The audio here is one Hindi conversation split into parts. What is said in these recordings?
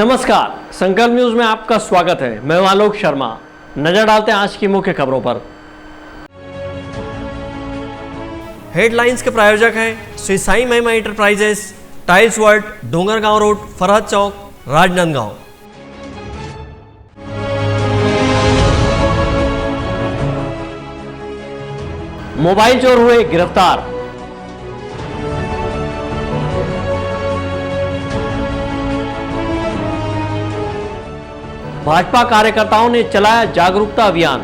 नमस्कार, संकल्प न्यूज में आपका स्वागत है। मैं आलोक शर्मा। नजर डालते हैं आज की मुख्य खबरों पर। हेडलाइंस के प्रायोजक हैं Shri Sai Mahima enterprises, tiles world, Dongargaon road, Farhad Chowk, Rajnandgaon. Mobile चोर हुए गिरफ्तार। भाजपा कार्यकर्ताओं ने चलाया जागरूकता अभियान।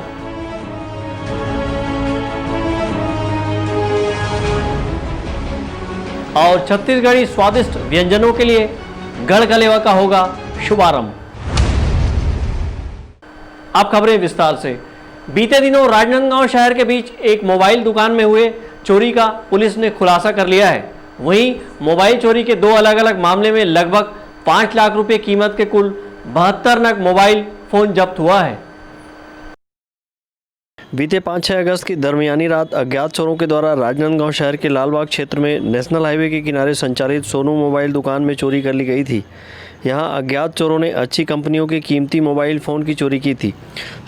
और छत्तीसगढ़ी स्वादिष्ट व्यंजनों के लिए गढ़कलेवा का होगा शुभारंभ। अब खबरें विस्तार से। बीते दिनों राजनांदगांव शहर के बीच एक मोबाइल दुकान में हुए चोरी का पुलिस ने खुलासा कर लिया है। वहीं मोबाइल चोरी के दो अलग अलग मामले में लगभग 5 लाख रुपए कीमत के कुल 72 नग मोबाइल फोन जब्त हुआ है। बीते 5-6 अगस्त की दरमियानी रात अज्ञात चोरों के द्वारा राजनांदगांव शहर के लालबाग क्षेत्र में नेशनल हाईवे के किनारे संचालित सोनू मोबाइल दुकान में चोरी कर ली गई थी। यहां अज्ञात चोरों ने अच्छी कंपनियों के कीमती मोबाइल फ़ोन की चोरी की थी।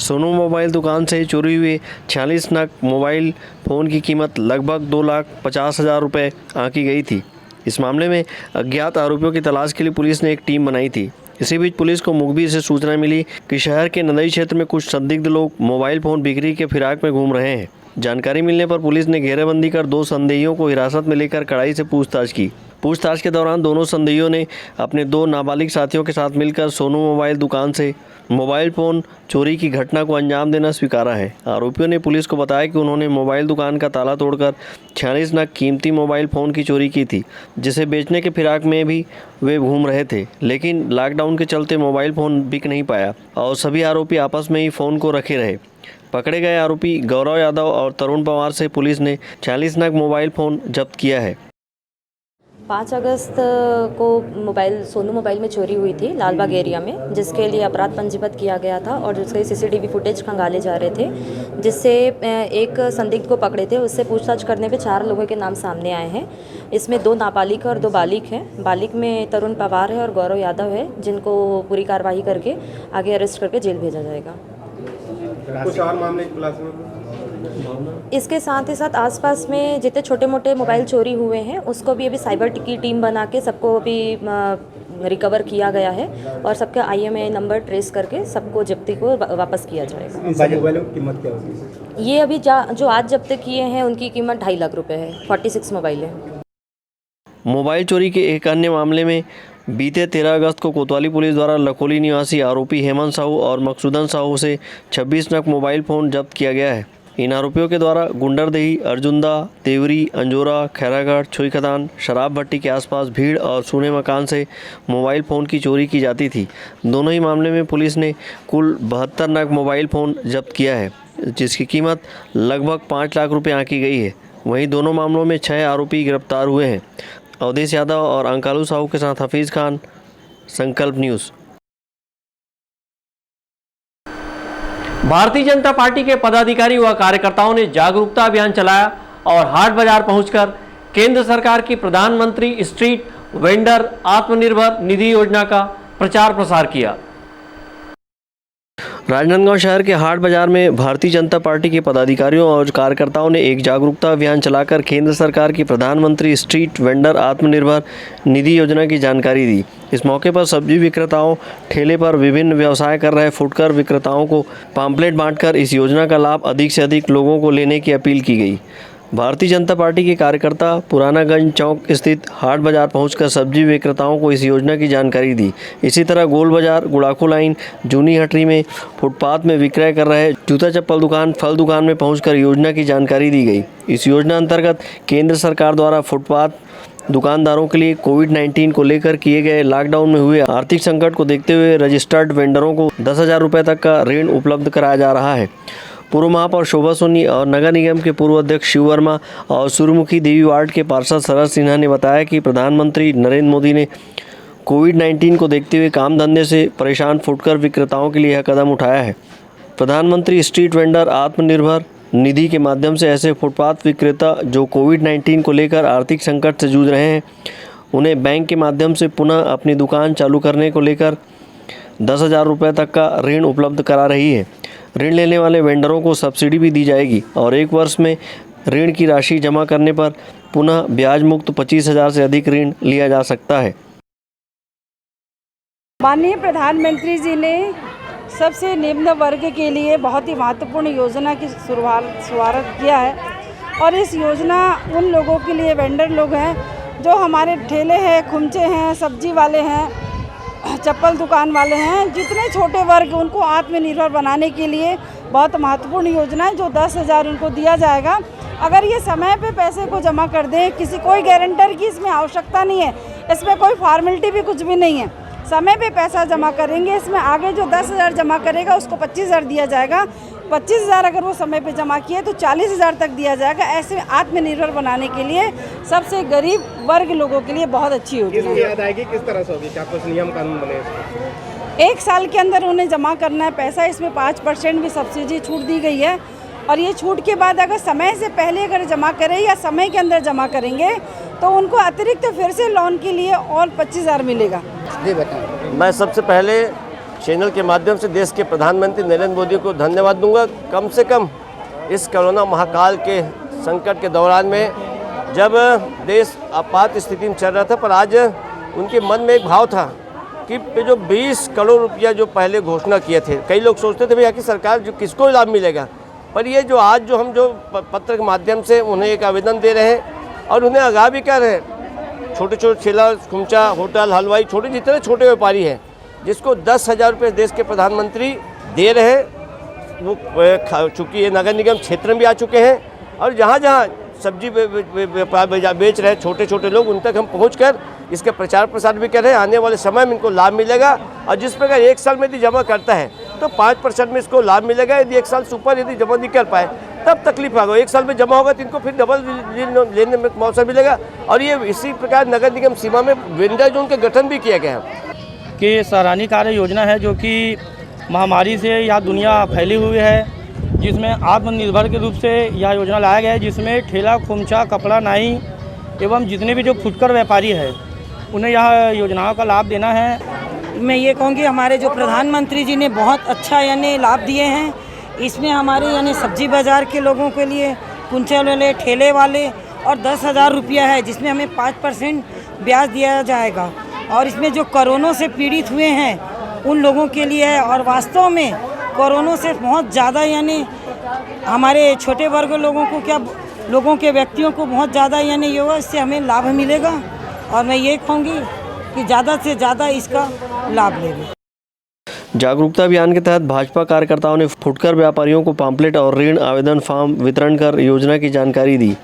सोनू मोबाइल दुकान से चोरी हुए 46 नग मोबाइल फ़ोन की कीमत लगभग 2,50,000 रुपये आंकी गई थी। इस मामले में अज्ञात आरोपियों की तलाश के लिए पुलिस ने एक टीम बनाई थी। इसी बीच पुलिस को मुखबिर से सूचना मिली कि शहर के नदई क्षेत्र में कुछ संदिग्ध लोग मोबाइल फ़ोन बिक्री के फिराक में घूम रहे हैं। जानकारी मिलने पर पुलिस ने घेराबंदी कर 2 संदेहियों को हिरासत में लेकर कड़ाई से पूछताछ की। पूछताछ के दौरान दोनों संदेहियों ने अपने 2 नाबालिग साथियों के साथ मिलकर सोनू मोबाइल दुकान से मोबाइल फ़ोन चोरी की घटना को अंजाम देना स्वीकारा है। आरोपियों ने पुलिस को बताया कि उन्होंने मोबाइल दुकान का ताला तोड़कर 46 नग कीमती मोबाइल फ़ोन की चोरी की थी, जिसे बेचने के फिराक में भी वे घूम रहे थे। लेकिन लॉकडाउन के चलते मोबाइल फ़ोन बिक नहीं पाया और सभी आरोपी आपस में ही फ़ोन को रखे रहे। पकड़े गए आरोपी गौरव यादव और तरुण पवार से पुलिस ने 46 नग मोबाइल फ़ोन जब्त किया है। 5 अगस्त को सोनू मोबाइल में चोरी हुई थी लालबाग एरिया में, जिसके लिए अपराध पंजीबद्ध किया गया था और जिसके सीसीटीवी फुटेज खंगाले जा रहे थे, जिससे एक संदिग्ध को पकड़े थे। उससे पूछताछ करने पे 4 लोगों के नाम सामने आए हैं। इसमें 2 नाबालिग और 2 बालिग हैं। बालिग में तरुण पवार है और गौरव यादव है, जिनको पूरी कार्रवाई करके आगे अरेस्ट करके जेल भेजा जाएगा। कुछ और मामले खुलासे इसके साथ ही साथ आसपास में जितने छोटे मोटे मोबाइल चोरी हुए हैं उसको भी अभी साइबर की टीम बना के सबको अभी रिकवर किया गया है और सबका IMEI नंबर ट्रेस करके सबको जब्ती को वापस किया जाएगा। मोबाइलों की कीमत क्या होगी? ये अभी जो आज जब्त किए हैं उनकी कीमत 2.5 लाख रुपए है। 46 मोबाइल है। मोबाइल चोरी के एक अन्य मामले में बीते 13 अगस्त को कोतवाली पुलिस द्वारा लखोली निवासी आरोपी हेमंत साहू और मकसूदन साहू से 26 नग मोबाइल फ़ोन जब्त किया गया है। इन आरोपियों के द्वारा गुंडरदेही, अर्जुंदा, तेवरी, अंजोरा, खैरागढ़, छुईखदान, शराब भट्टी के आसपास भीड़ और सूने मकान से मोबाइल फ़ोन की चोरी की जाती थी। दोनों ही मामले में पुलिस ने कुल 72 नग मोबाइल फ़ोन जब्त किया है, जिसकी कीमत लगभग 5 लाख रुपये आंकी गई है। वहीं दोनों मामलों में 6 आरोपी गिरफ्तार हुए हैं। अवधेश यादव और अंकालू साहू के साथ हफीज़ खान, संकल्प न्यूज़। भारतीय जनता पार्टी के पदाधिकारी व कार्यकर्ताओं ने जागरूकता अभियान चलाया और हाट बाजार पहुंचकर केंद्र सरकार की प्रधानमंत्री स्ट्रीट वेंडर आत्मनिर्भर निधि योजना का प्रचार प्रसार किया। राजनांदगांव शहर के हाट बाजार में भारतीय जनता पार्टी के पदाधिकारियों और कार्यकर्ताओं ने एक जागरूकता अभियान चलाकर केंद्र सरकार की प्रधानमंत्री स्ट्रीट वेंडर आत्मनिर्भर निधि योजना की जानकारी दी। इस मौके पर सब्जी विक्रेताओं, ठेले पर विभिन्न व्यवसाय कर रहे फुटकर विक्रेताओं को पाम्पलेट बांटकर इस योजना का लाभ अधिक से अधिक लोगों को लेने की अपील की गई। भारतीय जनता पार्टी के कार्यकर्ता पुरानागंज चौक स्थित हाट बाजार पहुंचकर सब्जी विक्रेताओं को इस योजना की जानकारी दी। इसी तरह गोल बाजार, गुड़ाखू लाइन, जूनी हटरी में फुटपाथ में विक्रय कर रहे जूता चप्पल दुकान, फल दुकान में पहुंचकर योजना की जानकारी दी गई। इस योजना अंतर्गत केंद्र सरकार द्वारा फुटपाथ दुकानदारों के लिए कोविड-19 को लेकर किए गए लॉकडाउन में हुए आर्थिक संकट को देखते हुए रजिस्टर्ड वेंडरों को 10,000 रुपये तक का ऋण उपलब्ध कराया जा रहा है। पूर्व महापौर शोभा सोनी और नगर निगम के पूर्व अध्यक्ष शिव वर्मा और सूर्यमुखी देवी वार्ड के पार्षद शरद सिन्हा ने बताया कि प्रधानमंत्री नरेंद्र मोदी ने कोविड-19 को देखते हुए काम धंधे से परेशान फुटकर विक्रेताओं के लिए यह कदम उठाया है। प्रधानमंत्री स्ट्रीट वेंडर आत्मनिर्भर निधि के माध्यम से ऐसे फुटपाथ विक्रेता जो कोविड-19 को लेकर आर्थिक संकट से जूझ रहे हैं, उन्हें बैंक के माध्यम से पुनः अपनी दुकान चालू करने को लेकर 10,000 रुपये तक का ऋण उपलब्ध करा रही है। ऋण लेने वाले वेंडरों को सब्सिडी भी दी जाएगी और 1 वर्ष में ऋण की राशि जमा करने पर पुनः ब्याज मुक्त 25,000 से अधिक ऋण लिया जा सकता है। माननीय प्रधानमंत्री जी ने सबसे निम्न वर्ग के लिए बहुत ही महत्वपूर्ण योजना की शुरुआत किया है और इस योजना उन लोगों के लिए वेंडर लोग हैं जो हमारे ठेले हैं, खुमचे हैं, सब्जी वाले हैं, चप्पल दुकान वाले हैं, जितने छोटे वर्ग उनको आत्मनिर्भर बनाने के लिए बहुत महत्वपूर्ण योजना है जो 10,000 उनको दिया जाएगा। अगर ये समय पे पैसे को जमा कर दें, किसी कोई गारंटर की इसमें आवश्यकता नहीं है, इसमें कोई फॉर्मेलिटी भी कुछ भी नहीं है, समय पे पैसा जमा करेंगे। इसमें आगे जो 10,000 जमा करेगा उसको 25,000 दिया जाएगा। 25,000 अगर वो समय पे जमा किए तो 40,000 तक दिया जाएगा। ऐसे आत्मनिर्भर बनाने के लिए सबसे गरीब वर्ग लोगों के लिए बहुत अच्छी होगी। किसकी अदायगी किस तरह से होगी? क्या कुछ नियम कानून बने इसमें? 1 साल के अंदर उन्हें जमा करना है पैसा। इसमें 5% भी सब्सिडी छूट दी गई है और ये छूट के बाद अगर समय से पहले अगर जमा करें या समय के अंदर जमा करेंगे तो उनको अतिरिक्त फिर से लोन के लिए और 25,000 मिलेगा। जी बताएं। मैं सबसे पहले चैनल के माध्यम से देश के प्रधानमंत्री नरेंद्र मोदी को धन्यवाद दूंगा। कम से कम इस कोरोना महाकाल के संकट के दौरान में जब देश आपात स्थिति में चल रहा था, पर आज उनके मन में एक भाव था कि जो 20 करोड़ रुपया जो पहले घोषणा किए थे, कई लोग सोचते थे भैया कि सरकार जो किसको लाभ मिलेगा, पर ये जो आज जो हम जो पत्र के माध्यम से उन्हें एक आवेदन दे रहे हैं और उन्हें आगाह भी कर रहे हैं, छोटे छोटे ठेला, खुमचा, होटल, हलवाई, छोटे जितने छोटे व्यापारी हैं जिसको 10,000 रुपये देश के प्रधानमंत्री दे रहे हैं, वो चूँकि ये नगर निगम क्षेत्र में भी आ चुके हैं और जहाँ जहाँ सब्जी व्यापार बेच रहे छोटे छोटे लोग उन तक हम पहुँचकर इसका प्रचार प्रसार भी कर रहे हैं। आने वाले समय में इनको लाभ मिलेगा और जिस प्रकार 1 साल में यदि जमा करता है तो 5% में इसको लाभ मिलेगा। यदि 1 साल से ऊपर यदि जमा नहीं कर पाए तब तकलीफ होगा। 1 साल में जमा होगा तो इनको फिर डबल लेने में मौका मिलेगा। और ये इसी प्रकार नगर निगम सीमा में वेंडर जोन का गठन भी किया गया है कि सराहनीय कार्य योजना है जो कि महामारी से यह दुनिया फैली हुई है, जिसमें आत्मनिर्भर के रूप से यह योजना लाया गया है, जिसमें ठेला, खुमचा, कपड़ा, नाई एवं जितने भी जो फुटकर व्यापारी है उन्हें यह योजनाओं का लाभ देना है। मैं ये कहूँगी हमारे जो प्रधानमंत्री जी ने बहुत अच्छा यानी लाभ दिए हैं। इसमें हमारे यानी सब्जी बाज़ार के लोगों के लिए, कुंचे वाले, ठेले वाले और 10,000 रुपया है जिसमें हमें 5% ब्याज दिया जाएगा और इसमें जो कोरोना से पीड़ित हुए हैं उन लोगों के लिए है। और वास्तव में कोरोना से बहुत ज़्यादा यानी हमारे छोटे वर्ग लोगों के व्यक्तियों को बहुत ज़्यादा यानी ये इससे हमें लाभ मिलेगा और मैं ये कहूँगी कि ज़्यादा से ज़्यादा इसका लाभ लेंगे। जागरूकता अभियान के तहत भाजपा कार्यकर्ताओं ने फुटकर व्यापारियों को पम्पलेट और ऋण आवेदन फॉर्म वितरण कर योजना की जानकारी दी।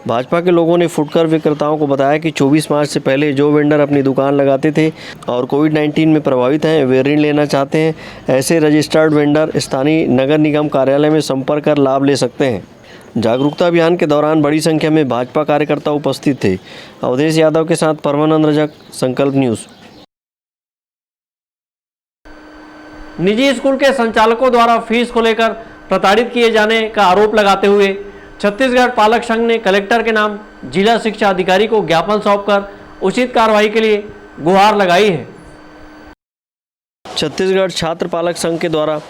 भाजपा के लोगों ने फुटकर विक्रेताओं को बताया कि 24 मार्च से पहले जो वेंडर अपनी दुकान लगाते थे और कोविड-19 में प्रभावित हैं, वे ऋण लेना चाहते हैं, ऐसे रजिस्टर्ड वेंडर स्थानीय नगर निगम कार्यालय में संपर्क कर लाभ ले सकते हैं। जागरूकता अभियान के दौरान बड़ी संख्या में भाजपा कार्यकर्ता उपस्थित थे। अवधेश यादव के साथ परमानंद रजक, संकल्प न्यूज़। निजी स्कूल के संचालकों द्वारा फीस को लेकर प्रताड़ित किए जाने का आरोप लगाते हुए छत्तीसगढ़ पालक संघ ने कलेक्टर के नाम जिला शिक्षा अधिकारी को ज्ञापन सौंपकर उचित कार्रवाई के लिए गुहार लगाई है। छत्तीसगढ़ छात्र पालक संघ के द्वारा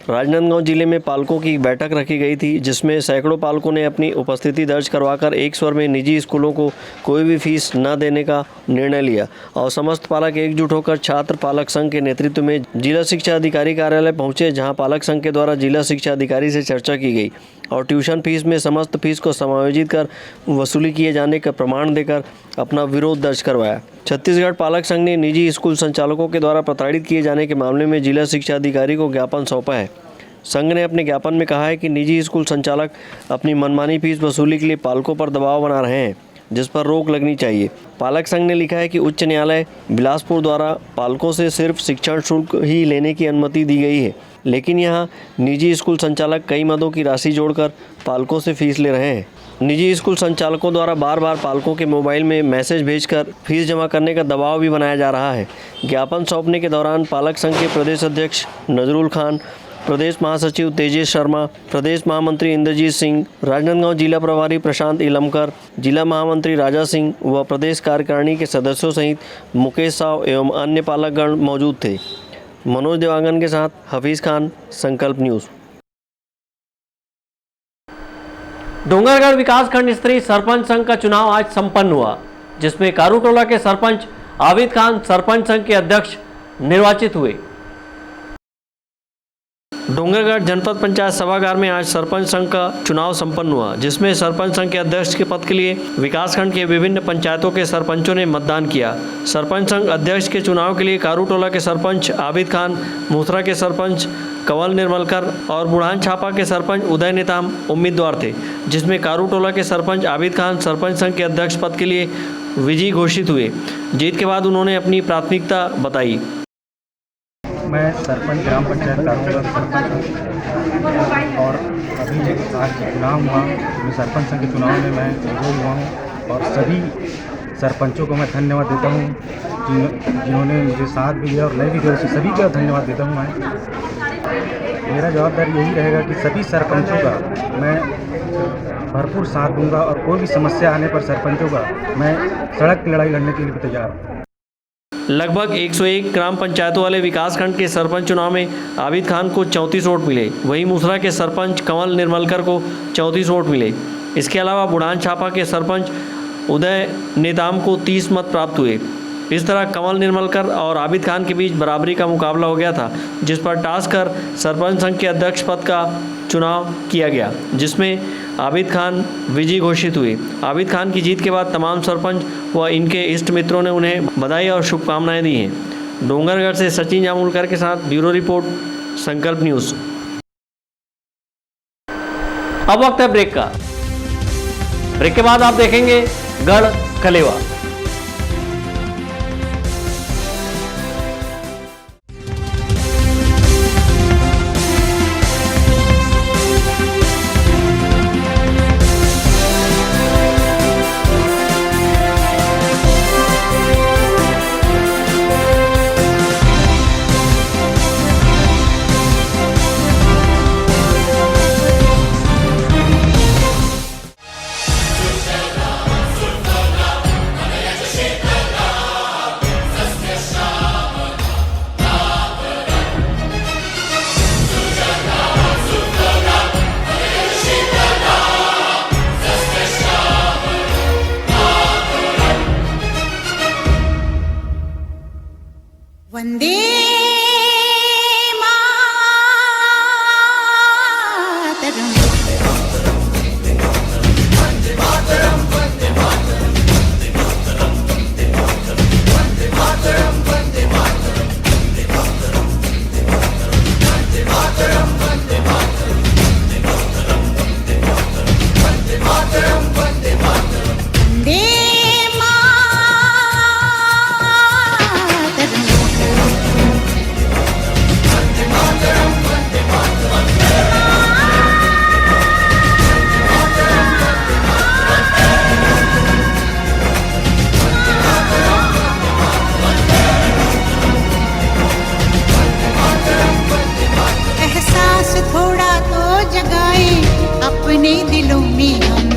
राजनांदगांव जिले में पालकों की बैठक रखी गई थी, जिसमें सैकड़ों पालकों ने अपनी उपस्थिति दर्ज करवाकर एक स्वर में निजी स्कूलों को कोई भी फीस न देने का निर्णय लिया और समस्त पालक एकजुट होकर छात्र पालक संघ के नेतृत्व में जिला शिक्षा अधिकारी कार्यालय पहुंचे, जहां पालक संघ के द्वारा जिला शिक्षा अधिकारी से चर्चा की गई और ट्यूशन फीस में समस्त फीस को समायोजित कर वसूली किए जाने का प्रमाण देकर अपना विरोध दर्ज करवाया। छत्तीसगढ़ पालक संघ ने निजी स्कूल संचालकों के द्वारा प्रताड़ित किए जाने के मामले में जिला शिक्षा अधिकारी को ज्ञापन सौंपा है। संघ ने अपने ज्ञापन में कहा है कि निजी स्कूल संचालक अपनी मनमानी फीस वसूली के लिए पालकों पर दबाव बना रहे हैं, जिस पर रोक लगनी चाहिए। पालक संघ ने लिखा है कि उच्च न्यायालय बिलासपुर द्वारा पालकों से सिर्फ शिक्षण शुल्क ही लेने की अनुमति दी गई है, लेकिन यहां निजी स्कूल संचालक कई मदों की राशि जोड़कर पालकों से फीस ले रहे हैं। निजी स्कूल संचालकों द्वारा बार बार पालकों के मोबाइल में मैसेज भेजकर फीस जमा करने का दबाव भी बनाया जा रहा है। ज्ञापन सौंपने के दौरान पालक संघ के प्रदेश अध्यक्ष नजरुल खान, प्रदेश महासचिव तेजेश शर्मा, प्रदेश महामंत्री इंद्रजीत सिंह, राजनांदगांव जिला प्रभारी प्रशांत इलमकर, जिला महामंत्री राजा सिंह व प्रदेश कार्यकारिणी के सदस्यों सहित मुकेश साव एवं अन्य पालकगण मौजूद थे। मनोज देवांगन के साथ हफीज़ खान, संकल्प न्यूज़। डोंगरगढ़ विकासखंड स्तरीय सरपंच संघ का चुनाव आज संपन्न हुआ, जिसमें कारूटोला के सरपंच आबिद खान सरपंच संघ के अध्यक्ष निर्वाचित हुए। डोंगरगढ़ जनपद पंचायत सभागार में आज सरपंच संघ का चुनाव संपन्न हुआ, जिसमें सरपंच संघ के अध्यक्ष के पद के लिए विकासखंड के विभिन्न पंचायतों के सरपंचों ने मतदान किया। सरपंच संघ अध्यक्ष के चुनाव के लिए कारूटोला के सरपंच आबिद खान, मूसरा के सरपंच कंवल निर्मलकर और बुढ़ान छापा के सरपंच उदय नेताम उम्मीदवार थे, जिसमें कारूटोला के सरपंच आबिद खान सरपंच संघ के अध्यक्ष पद के लिए विजयी घोषित हुए। जीत के बाद उन्होंने अपनी प्राथमिकता बताई। मैं सरपंच ग्राम पंचायत कारूटोला का सरपंच हूँ और अभी आज चुनाव हुआ, मैं सरपंच संघ के चुनाव में मैं विजयी हुआ हूँ और सभी सरपंचों को मैं धन्यवाद देता हूँ जिन्होंने मुझे साथ भी दिया और मैं भी सभी का धन्यवाद देता हूँ। मैं मेरा जवाबदारी यही रहेगा कि सभी सरपंचों का मैं भरपूर साथ दूंगा और कोई भी समस्या आने पर सरपंचों का मैं सड़क की लड़ाई लड़ने के लिए भी तैयार हूँ। लगभग 101 ग्राम पंचायतों वाले विकासखंड के सरपंच चुनाव में आबिद खान को 34 वोट मिले, वहीं मूसरा के सरपंच कंवल निर्मलकर को 34 वोट मिले। इसके अलावा बुढ़ान छापा के सरपंच उदय नेताम को 30 मत प्राप्त हुए। इस तरह कंवल निर्मलकर और आबिद खान के बीच बराबरी का मुकाबला हो गया था, जिस पर टास कर सरपंच संघ के अध्यक्ष पद का चुनाव किया गया, जिसमें आबिद खान विजयी घोषित हुए। आबिद खान की जीत के बाद तमाम सरपंच व इनके इष्ट मित्रों ने उन्हें बधाई और शुभकामनाएं दी हैं। डोंगरगढ़ से सचिन जामुलकर के साथ ब्यूरो रिपोर्ट, संकल्प न्यूज़। अब वक्त है ब्रेक का। ब्रेक के बाद आप देखेंगे गढ़ कलेवा। वंदे अपने दिलों में हम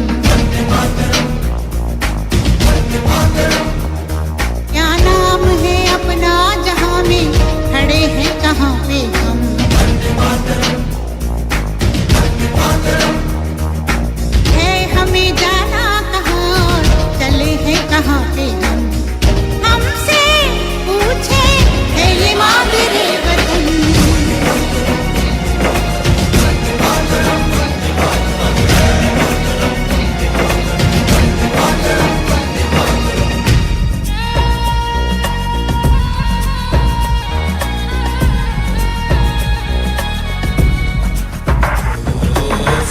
क्या नाम है अपना जहां में खड़े हैं कहां पे हम है हमें जाना कहां चले हैं कहां पे हम हमसे पूछे है ये मादरे वतन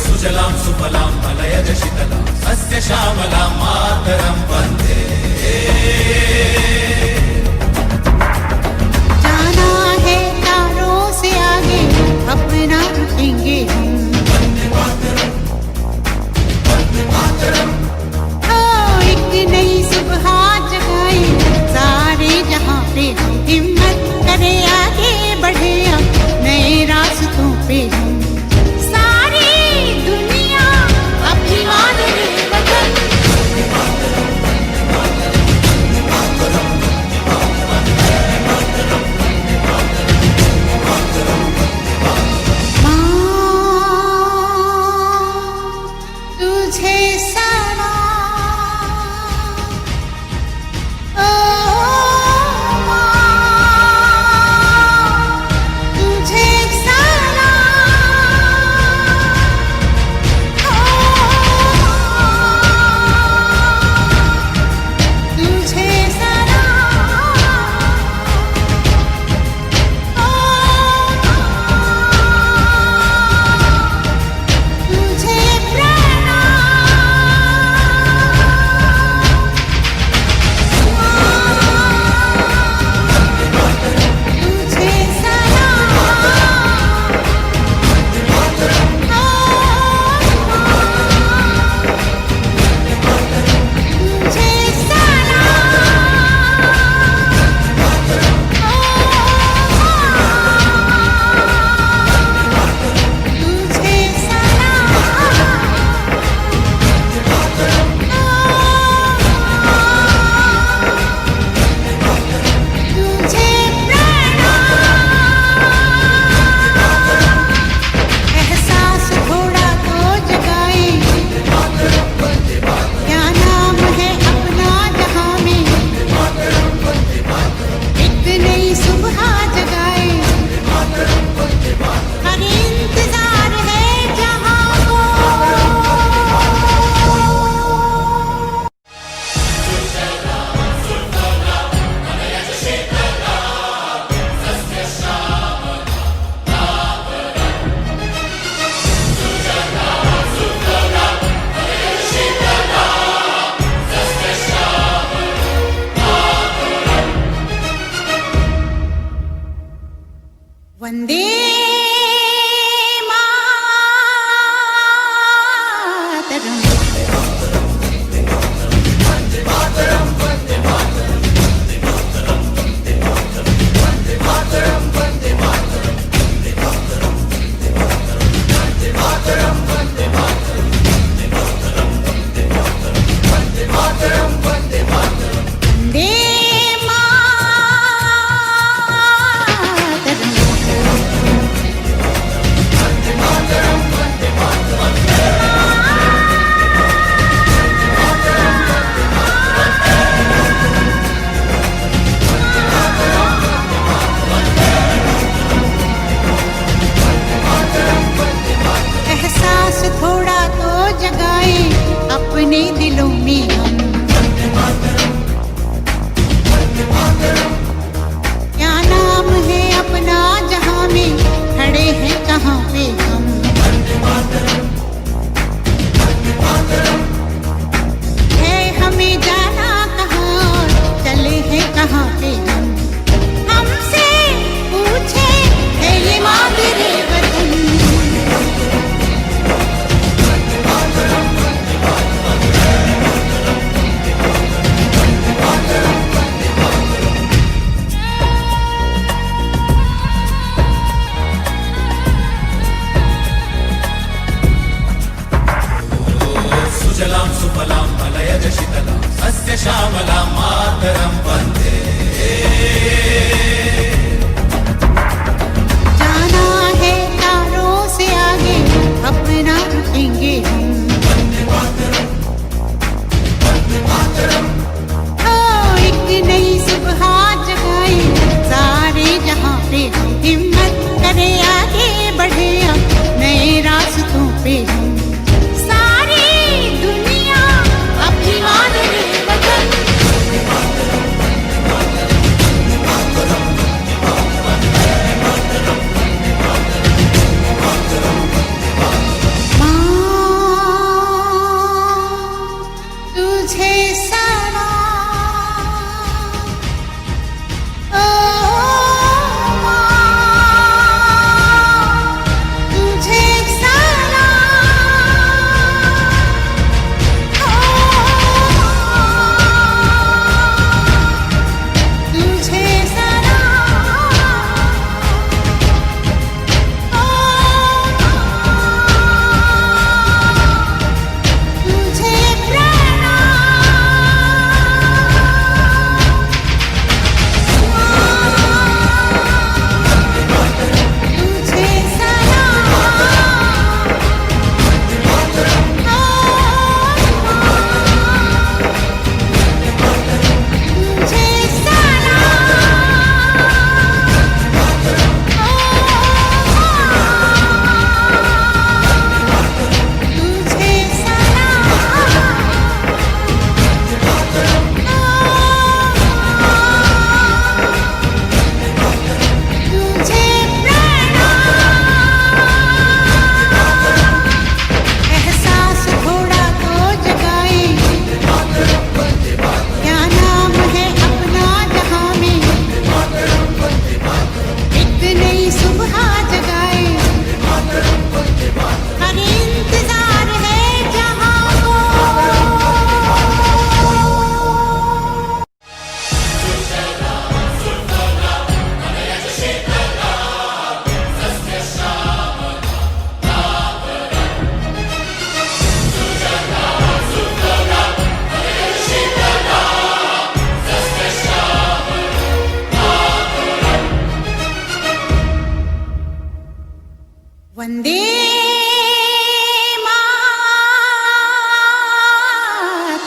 सुजलां सुफलां मलयज शीतलां सस्य श्यामलां मातरं वन्दे। जाना है तारों से आगे अपना रुकेंगे हम एक नई सुबह जगाए सारे जहां पे हम हिम्मत करे आगे बढ़े नए रास्तों पे हम तुझे सलाम, ओ माँ, तुझे सलाम, ओ माँ, तुझे वंदे मातरम। थोड़ा तो जगाए अपने दिलों में हम, क्या नाम है अपना जहां में खड़े हैं कहाँ पे हम, है हमें जाना कहाँ और चले हैं कहाँ पे हम, हमसे पूछे है ये मादरे वतन।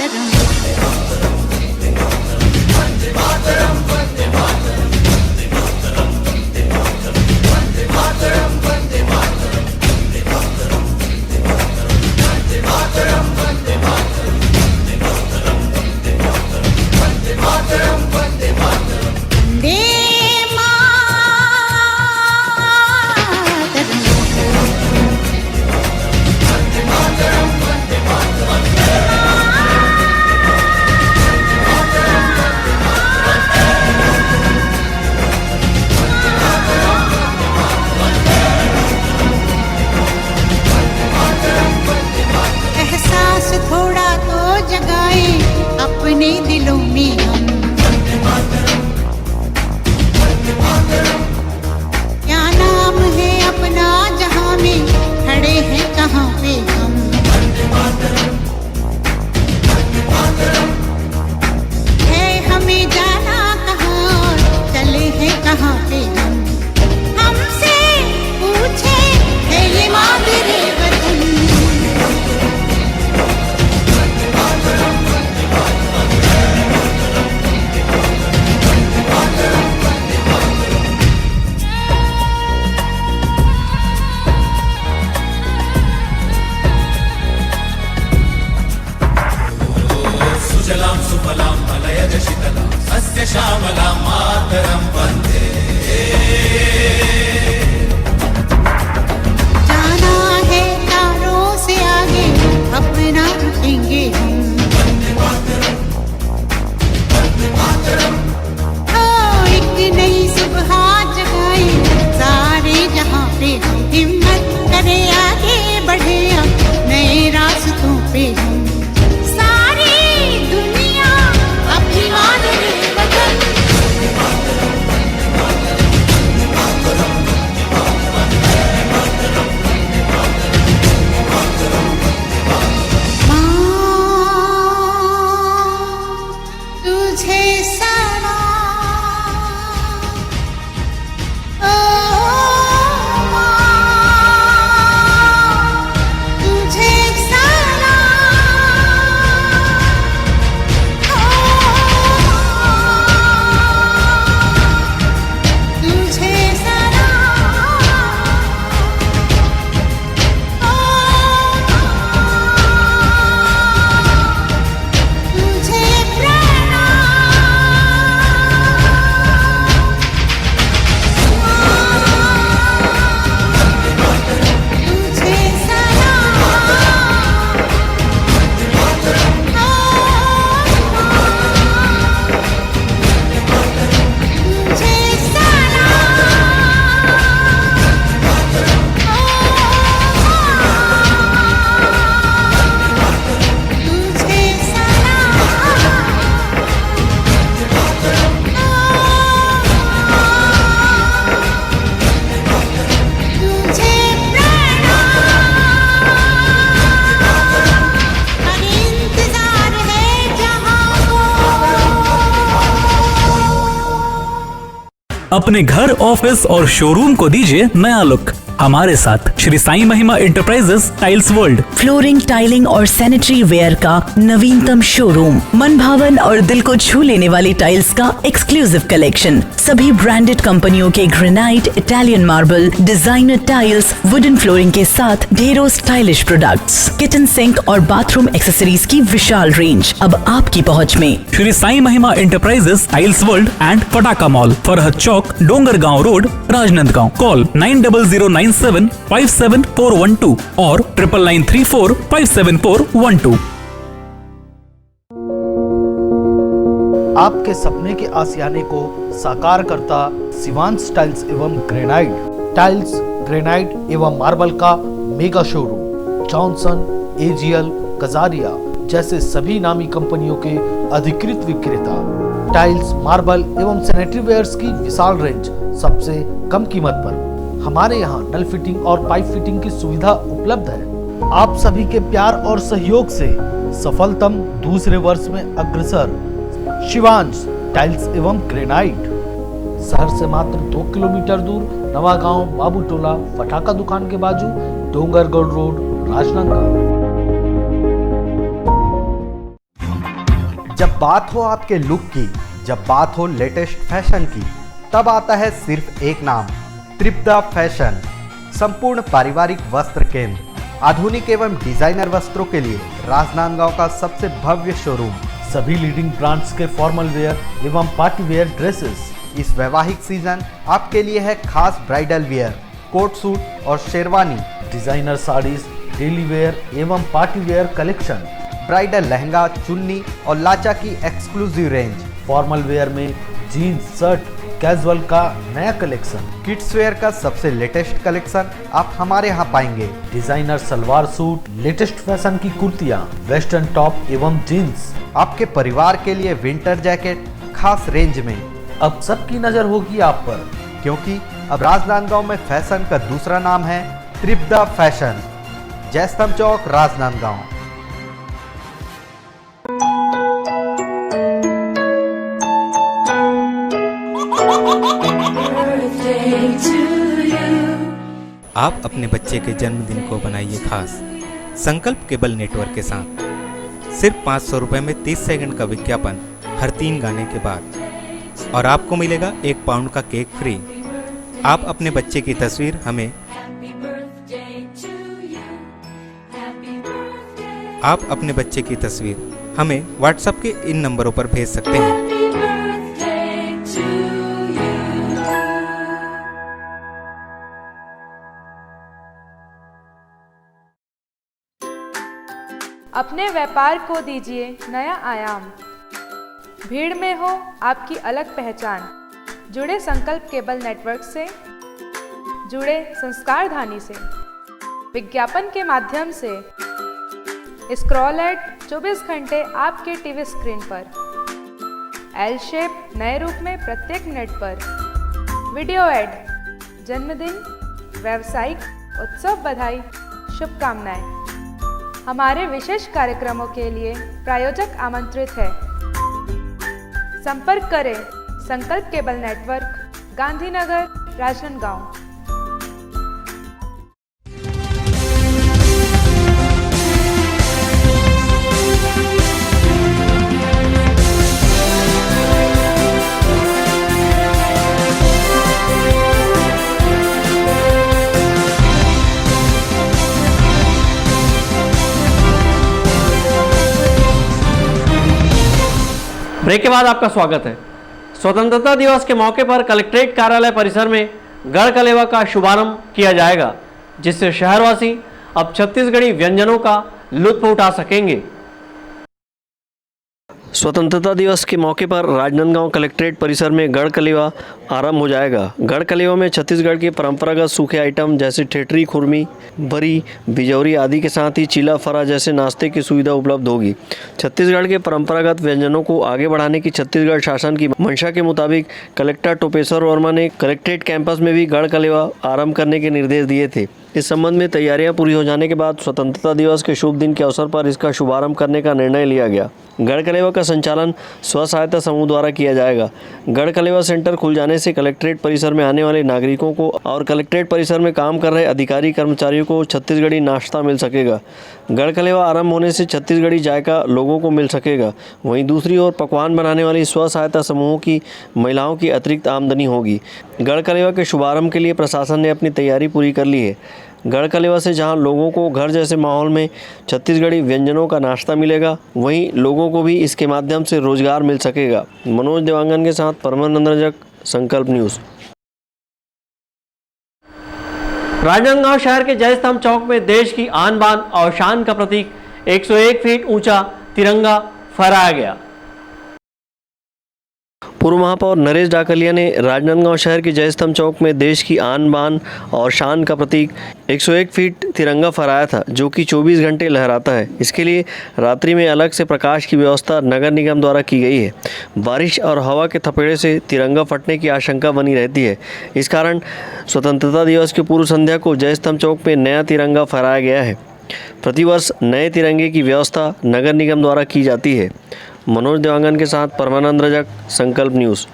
वंदे एहसास थोड़ा तो जगाए अपने दिलों में हम। क्या नाम है अपना जहां में खड़े हैं कहाँ पे हम। है हमें जाना कहाँ चले हैं कहाँ पे हम। हमसे पूछे है ये मादरे वतन। सुजलां सुफलां मलयज शीतलां सस्य श्यामलां मातरं वन्दे। जाना है तारों से आगे अपना रुकेंगे हम। हो एक नई सुबह जगाए सारे जहां पे हम। हिम्मत करे आगे बढ़े अब नए रास्तों पे हम। सारी दुनिया अपनी मादरे वतन। तुझे सलाम ओ माँ, तुझे सलाम ओ माँ, तुझे सलाम ओ माँ, तुझे अपने घर, ऑफिस और शोरूम को दीजिए नया लुक हमारे साथ Shri Sai Mahima enterprises tiles world. Flooring, tiling और सैनिटरी वेयर का नवीनतम शोरूम, मन भावन और दिल को छू लेने वाली टाइल्स का एक्सक्लूसिव कलेक्शन, सभी ब्रांडेड कंपनियों के granite, Italian marble, designer tiles, wooden flooring के साथ ढेरों स्टाइलिश प्रोडक्ट्स, किचन सिंक और बाथरूम एक्सेसरीज की विशाल रेंज अब आपकी पहुंच में। Shri Sai Mahima enterprises tiles world and Pataka mall, Farhad Chowk, Dongargaon road, Rajnandgaon. Call 9009757412 और 9994574412। आपके सपने के आशियाने को साकार करता शिवांश टाइल्स एवं ग्रेनाइट, टाइल्स, ग्रेनाइट एवं मार्बल का mega showroom. Johnson, AGL, Kajaria जैसे सभी नामी कंपनियों के अधिकृत विक्रेता। टाइल्स, मार्बल एवं सैनिटरी वेयर्स की विशाल रेंज सबसे कम कीमत पर। हमारे यहाँ नल फिटिंग और पाइप फिटिंग की सुविधा उपलब्ध है। आप सभी के प्यार और सहयोग से सफलतम दूसरे वर्ष में अग्रसर शिवांश टाइल्स एवं ग्रेनाइट, शहर से मात्र 2 किलोमीटर दूर, नवागांव बाबूटोला पटाखा दुकान के बाजू, डोंगरगढ़ रोड, राजनांदगांव। जब बात हो आपके लुक की, जब बात हो लेटेस्ट फैशन की, तब आता है सिर्फ एक नाम, त्रिपदा फैशन। संपूर्ण पारिवारिक वस्त्र केंद्र, आधुनिक एवं डिजाइनर वस्त्रों के लिए राजनांदगांव का सबसे भव्य शोरूम। सभी लीडिंग ब्रांड्स के फॉर्मल वेयर एवं पार्टी वेयर ड्रेसेस। इस वैवाहिक सीजन आपके लिए है खास ब्राइडल वेयर, कोट सूट और sherwani, designer saris, daily wear एवं party wear collection, bridal lehenga, चुन्नी और लाचा की एक्सक्लूसिव रेंज। फॉर्मल वेयर में जीन्स, शर्ट, कैजुअल का नया कलेक्शन, किड्स वेयर का सबसे लेटेस्ट कलेक्शन आप हमारे यहाँ पाएंगे। Designer salwar suit, latest fashion की कुर्तियाँ, वेस्टर्न टॉप एवं जीन्स। आपके परिवार के लिए विंटर जैकेट खास रेंज में। अब सबकी नजर होगी आप पर, क्योंकि अब राजनांदगांव में फैशन का दूसरा नाम है त्रिपदा फैशन। जयस्तंभ चौक, राजनांदगांव। आप अपने बच्चे के जन्मदिन को बनाइए खास संकल्प केबल नेटवर्क के साथ। सिर्फ 500 रुपये में 30 सेकंड का विज्ञापन हर 3 गाने के बाद, और आपको मिलेगा 1 पाउंड का केक फ्री। आप अपने बच्चे की तस्वीर हमें व्हाट्सएप के इन नंबरों पर भेज सकते हैं। अपने व्यापार को दीजिए नया आयाम। भीड़ में हो आपकी अलग पहचान। जुड़े संकल्प केबल नेटवर्क से, जुड़े संस्कारधानी से। विज्ञापन के माध्यम से स्क्रॉल एड 24 घंटे आपके टीवी स्क्रीन पर। एल शेप नए रूप में प्रत्येक मिनट पर। वीडियो एड, जन्मदिन, व्यावसायिक उत्सव बधाई, शुभकामनाएं। हमारे विशेष कार्यक्रमों के लिए प्रायोजक आमंत्रित है। संपर्क करें Sankalp cable network, Gandhinagar, Rajnandgaon. Break के बाद आपका स्वागत है। स्वतंत्रता दिवस के मौके पर कलेक्ट्रेट कार्यालय परिसर में गढ़ कलेवा का शुभारंभ किया जाएगा, जिससे शहरवासी अब छत्तीसगढ़ी व्यंजनों का लुत्फ उठा सकेंगे। स्वतंत्रता दिवस के मौके पर राजनांदगांव कलेक्ट्रेट परिसर में गढ़ कलेवा आरंभ हो जाएगा। गढ़ कलेवा में छत्तीसगढ़ के परंपरागत सूखे आइटम जैसे ठेठरी, खुरमी, बरी, बिजौरी आदि के साथ ही चीला फरा जैसे नाश्ते की सुविधा उपलब्ध होगी। छत्तीसगढ़ के परंपरागत व्यंजनों को आगे बढ़ाने की छत्तीसगढ़ शासन की मंशा के मुताबिक कलेक्टर टोपेश्वर वर्मा ने कलेक्ट्रेट कैंपस में भी गढ़ कलेवा आरंभ करने के निर्देश दिए थे। इस संबंध में तैयारियां पूरी हो जाने के बाद स्वतंत्रता दिवस के शुभ दिन के अवसर पर इसका शुभारंभ करने का निर्णय लिया गया। गढ़ कलेवा का संचालन स्व सहायता समूह द्वारा किया जाएगा। गढ़ कलेवा सेंटर खुल जाने से कलेक्ट्रेट परिसर में आने वाले नागरिकों को और कलेक्ट्रेट परिसर में काम कर रहे अधिकारी कर्मचारियों को छत्तीसगढ़ी नाश्ता मिल सकेगा। गढ़ कलेवा आरंभ होने से छत्तीसगढ़ी जायका लोगों को मिल सकेगा। वहीं दूसरी ओर पकवान बनाने वाली स्व सहायता समूहों की महिलाओं की अतिरिक्त आमदनी होगी। गढ़ कलेवा के शुभारंभ के लिए प्रशासन ने अपनी तैयारी पूरी कर ली है। गढ़ कलेवा से जहां लोगों को घर जैसे माहौल में छत्तीसगढ़ी व्यंजनों का नाश्ता मिलेगा, वहीं लोगों को भी इसके माध्यम से रोजगार मिल सकेगा। मनोज देवांगन के साथ परमानंद रजक, संकल्प न्यूज़। राजनांदगांव शहर के जयस्तंभ चौक में देश की आन बान और शान का प्रतीक 101 फीट ऊंचा तिरंगा फहराया गया। पूर्व महापौर नरेश डाकलिया ने राजनांदगांव शहर के जयस्तंभ चौक में देश की आन बान और शान का प्रतीक 101 फीट तिरंगा फहराया था, जो कि 24 घंटे लहराता है। इसके लिए रात्रि में अलग से प्रकाश की व्यवस्था नगर निगम द्वारा की गई है। बारिश और हवा के थपेड़े से तिरंगा फटने की आशंका बनी रहती है। इस कारण स्वतंत्रता दिवस की पूर्व संध्या को जयस्तंभ चौक में नया तिरंगा फहराया गया है। प्रतिवर्ष नए तिरंगे की व्यवस्था नगर निगम द्वारा की जाती है। मनोज देवांगन के साथ परमानंद रजक, संकल्प न्यूज़।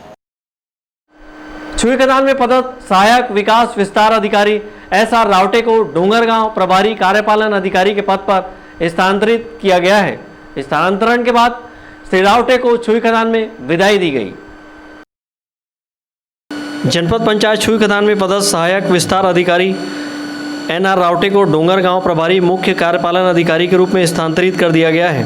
छुईखदान में पदस्थ सहायक विकास विस्तार अधिकारी SR रावटे को डोंगरगांव प्रभारी कार्यपालन अधिकारी के पद पर स्थानांतरित किया गया है। स्थानांतरण के बाद श्री रावटे को छुई खदान में विदाई दी गई। जनपद पंचायत छुई खदान में पदस्थ सहायक विस्तार अधिकारी NR रावटे को डोंगरगांव प्रभारी मुख्य कार्यपालन अधिकारी के रूप में स्थानांतरित कर दिया गया है।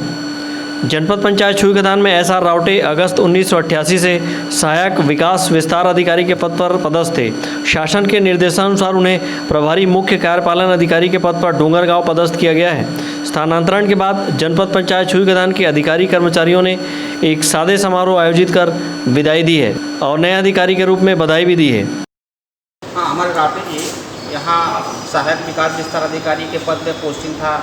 जनपद पंचायत छुई खदान में SR रावटे अगस्त 1988 से सहायक विकास विस्तार अधिकारी के पद पर पदस्थ थे। शासन के निर्देशानुसार उन्हें प्रभारी मुख्य कार्यपालन अधिकारी के पद पर डोंगरगांव पदस्थ किया गया है। स्थानांतरण के बाद जनपद पंचायत छुई खदान के अधिकारी कर्मचारियों ने एक सादे समारोह आयोजित कर विदाई दी है और नए अधिकारी के रूप में बधाई भी दी है। हाँ, हमारे रावटे जी यहाँ सहायक विकास विस्तार अधिकारी के पद पर पोस्टिंग था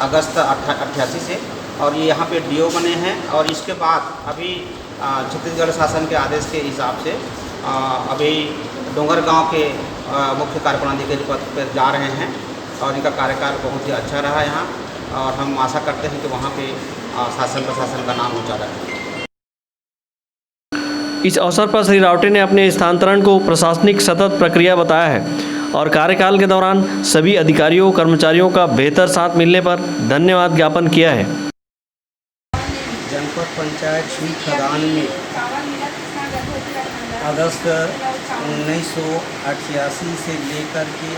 अगस्त 88 से, और ये यहाँ पे DO बने हैं। और इसके बाद अभी छत्तीसगढ़ शासन के आदेश के हिसाब से अभी डोंगरगांव के मुख्य कार्यपालन अधिकारी पद पर जा रहे हैं और इनका कार्यकाल बहुत ही अच्छा रहा यहाँ, और हम आशा करते हैं कि वहाँ पे शासन प्रशासन का नाम ऊँचा रहे। इस अवसर पर श्री रावटे ने अपने स्थानांतरण को प्रशासनिक सतत प्रक्रिया बताया है और कार्यकाल के दौरान सभी अधिकारियों कर्मचारियों का बेहतर साथ मिलने पर धन्यवाद ज्ञापन किया है। जनपद पंचायत छुई खदान में अगस्त 1988 से लेकर के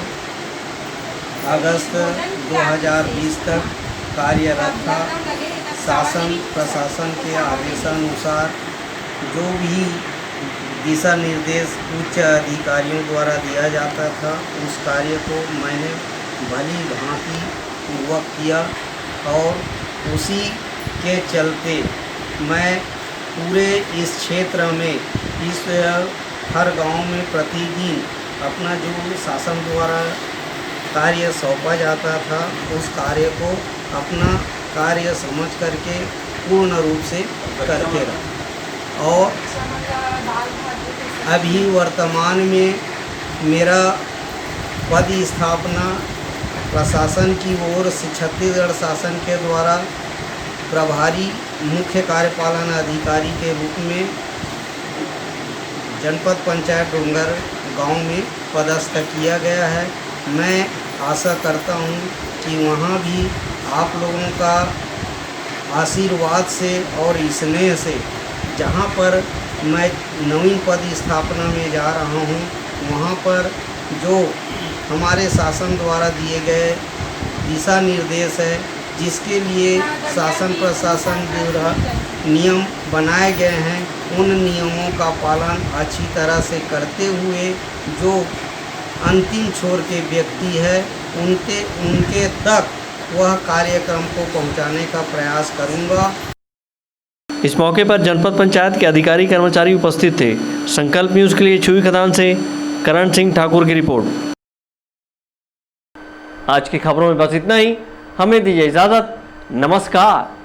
अगस्त 2020 तक कार्यरत था। शासन प्रशासन के आदेशानुसार जो भी दिशा निर्देश उच्च अधिकारियों द्वारा दिया जाता था उस कार्य को मैंने भली भांति पूर्वक किया, और उसी के चलते मैं पूरे इस क्षेत्र में इस हर गांव में प्रतिदिन अपना जो शासन द्वारा कार्य सौंपा जाता था उस कार्य को अपना कार्य समझ करके पूर्ण रूप से करते रहा। और अभी वर्तमान में मेरा पद स्थापना प्रशासन की ओर से छत्तीसगढ़ शासन के द्वारा प्रभारी मुख्य कार्यपालन अधिकारी के रूप में जनपद पंचायत डोंगर गांव में पदस्थ किया गया है। मैं आशा करता हूं कि वहां भी आप लोगों का आशीर्वाद से और स्नेह से जहां पर मैं नवीन पद स्थापना में जा रहा हूं वहां पर जो हमारे शासन द्वारा दिए गए दिशा निर्देश है, जिसके लिए शासन प्रशासन द्वारा नियम बनाए गए हैं, उन नियमों का पालन अच्छी तरह से करते हुए जो अंतिम छोर के व्यक्ति है उनके तक वह कार्यक्रम को पहुंचाने का प्रयास करूंगा। इस मौके पर जनपद पंचायत के अधिकारी कर्मचारी उपस्थित थे। संकल्प न्यूज के लिए छुई खदान से करण सिंह ठाकुर की रिपोर्ट। आज की खबरों में बस इतना ही। हमें दीजिए इजाजत। नमस्कार।